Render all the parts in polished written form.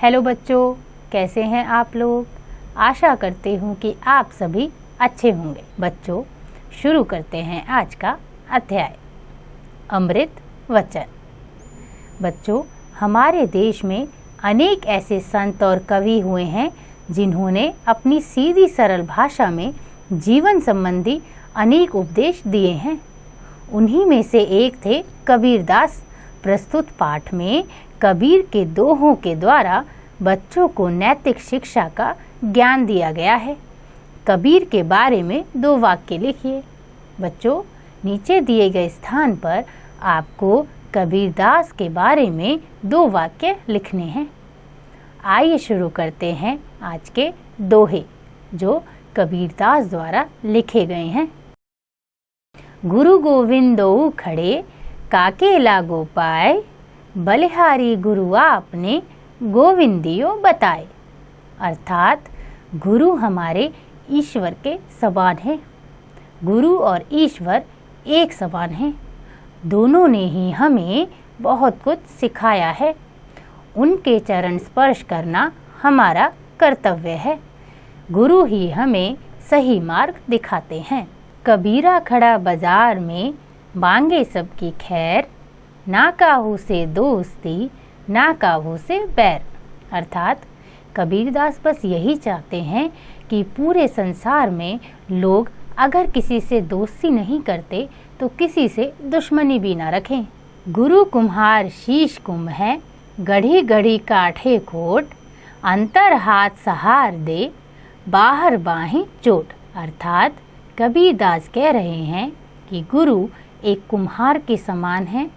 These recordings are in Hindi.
हेलो बच्चों, कैसे हैं आप लोग। आशा करती हूँ कि आप सभी अच्छे होंगे। बच्चों, शुरू करते हैं आज का अध्याय अमृत वचन। बच्चों, हमारे देश में अनेक ऐसे संत और कवि हुए हैं जिन्होंने अपनी सीधी सरल भाषा में जीवन संबंधी अनेक उपदेश दिए हैं। उन्हीं में से एक थे कबीरदास। प्रस्तुत पाठ में कबीर के दोहों के द्वारा बच्चों को नैतिक शिक्षा का ज्ञान दिया गया है। कबीर के बारे में 2 वाक्य लिखिए। बच्चों, नीचे दिए गए स्थान पर आपको कबीरदास के बारे में 2 वाक्य लिखने हैं। आइए शुरू करते हैं आज के दोहे जो कबीरदास द्वारा लिखे गए हैं। गुरु गोविंदो खड़े काके लागो पाए, बलिहारी गुरु आपने गोविंदियो बताए। अर्थात गुरु हमारे ईश्वर के समान हैं। गुरु और ईश्वर एक समान हैं। दोनों ने ही हमें बहुत कुछ सिखाया है। उनके चरण स्पर्श करना हमारा कर्तव्य है। गुरु ही हमें सही मार्ग दिखाते हैं। कबीरा खड़ा बाजार में मांगे सबकी खैर, ना काहू से दोस्ती ना काहू से बैर। अर्थात कबीरदास बस यही चाहते हैं कि पूरे संसार में लोग अगर किसी से दोस्ती नहीं करते तो किसी से दुश्मनी भी ना रखें। गुरु कुम्हार शीश कुंभ है, गढ़ी गढ़ी काठे खोट, अंतर हाथ सहार दे, बाहर बाहें चोट। अर्थात कबीरदास कह रहे हैं कि गुरु एक कुम्हार के समान है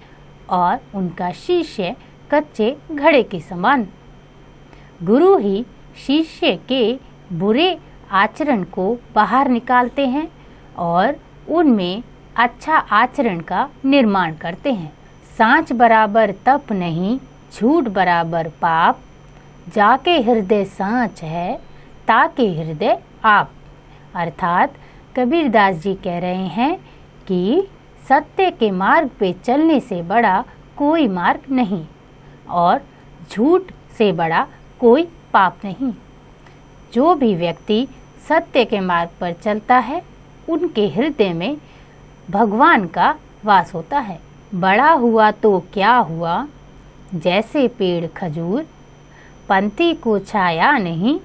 और उनका शिष्य कच्चे घड़े के समान। गुरु ही शिष्य के बुरे आचरण को बाहर निकालते हैं और उनमें अच्छा आचरण का निर्माण करते हैं। सांच बराबर तप नहीं, झूठ बराबर पाप, जाके हृदय सांच है ताके हृदय आप। अर्थात कबीरदास जी कह रहे हैं कि सत्य के मार्ग पे चलने से बड़ा कोई मार्ग नहीं और झूठ से बड़ा कोई पाप नहीं। जो भी व्यक्ति सत्य के मार्ग पर चलता है उनके हृदय में भगवान का वास होता है। बड़ा हुआ तो क्या हुआ, जैसे पेड़ खजूर, पंथी को छाया नहीं,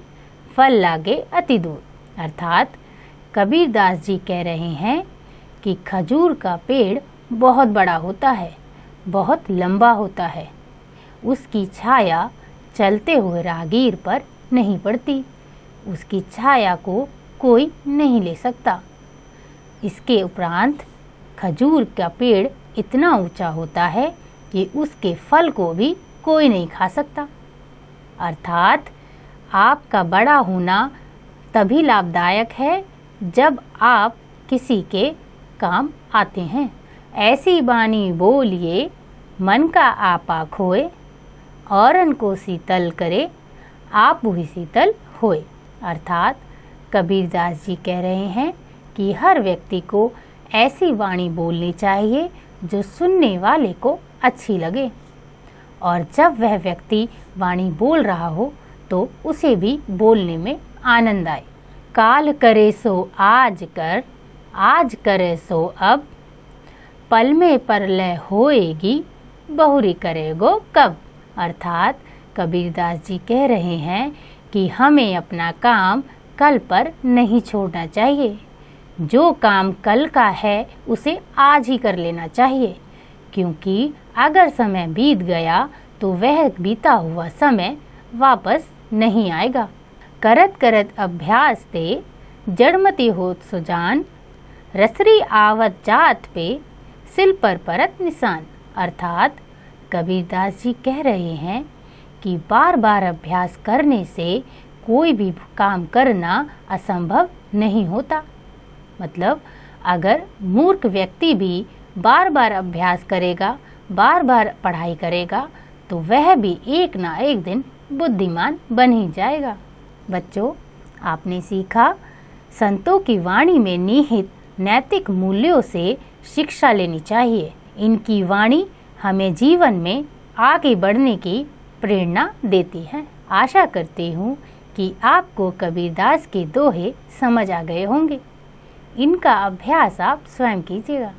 फल लागे अति दूर। अर्थात कबीरदास जी कह रहे हैं कि खजूर का पेड़ बहुत बड़ा होता है, बहुत लंबा होता है। उसकी छाया चलते हुए राहगीर पर नहीं पड़ती। उसकी छाया को कोई नहीं ले सकता। इसके उपरांत खजूर का पेड़ इतना ऊंचा होता है कि उसके फल को भी कोई नहीं खा सकता। अर्थात आपका बड़ा होना तभी लाभदायक है जब आप किसी के काम आते हैं। ऐसी बानी बोलिए मन का आपा खोए, औरन को शीतल करे आप ही शीतल होए। अर्थात कबीरदास जी कह रहे हैं कि हर व्यक्ति को ऐसी वाणी बोलनी चाहिए जो सुनने वाले को अच्छी लगे और जब वह व्यक्ति वाणी बोल रहा हो तो उसे भी बोलने में आनंद आए। काल करे सो आज कर, आज करे सो अब, पल में परलय होएगी, बहुरी करेगो कब। अर्थात कबीरदास जी कह रहे हैं कि हमें अपना काम कल पर नहीं छोड़ना चाहिए। जो काम कल का है उसे आज ही कर लेना चाहिए, क्योंकि अगर समय बीत गया तो वह बीता हुआ समय वापस नहीं आएगा। करत करत अभ्यास ते जड़मती होत सुजान, रसरी आवत जात पे सिल पर परत निशान। अर्थात कबीरदास जी कह रहे हैं कि बार बार अभ्यास करने से कोई भी काम करना असंभव नहीं होता। मतलब अगर मूर्ख व्यक्ति भी बार बार अभ्यास करेगा, बार बार पढ़ाई करेगा तो वह भी एक ना एक दिन बुद्धिमान बन ही जाएगा। बच्चों, आपने सीखा संतों की वाणी में निहित नैतिक मूल्यों से शिक्षा लेनी चाहिए। इनकी वाणी हमें जीवन में आगे बढ़ने की प्रेरणा देती है। आशा करती हूँ कि आपको कबीरदास के दोहे समझ आ गए होंगे। इनका अभ्यास आप स्वयं कीजिएगा।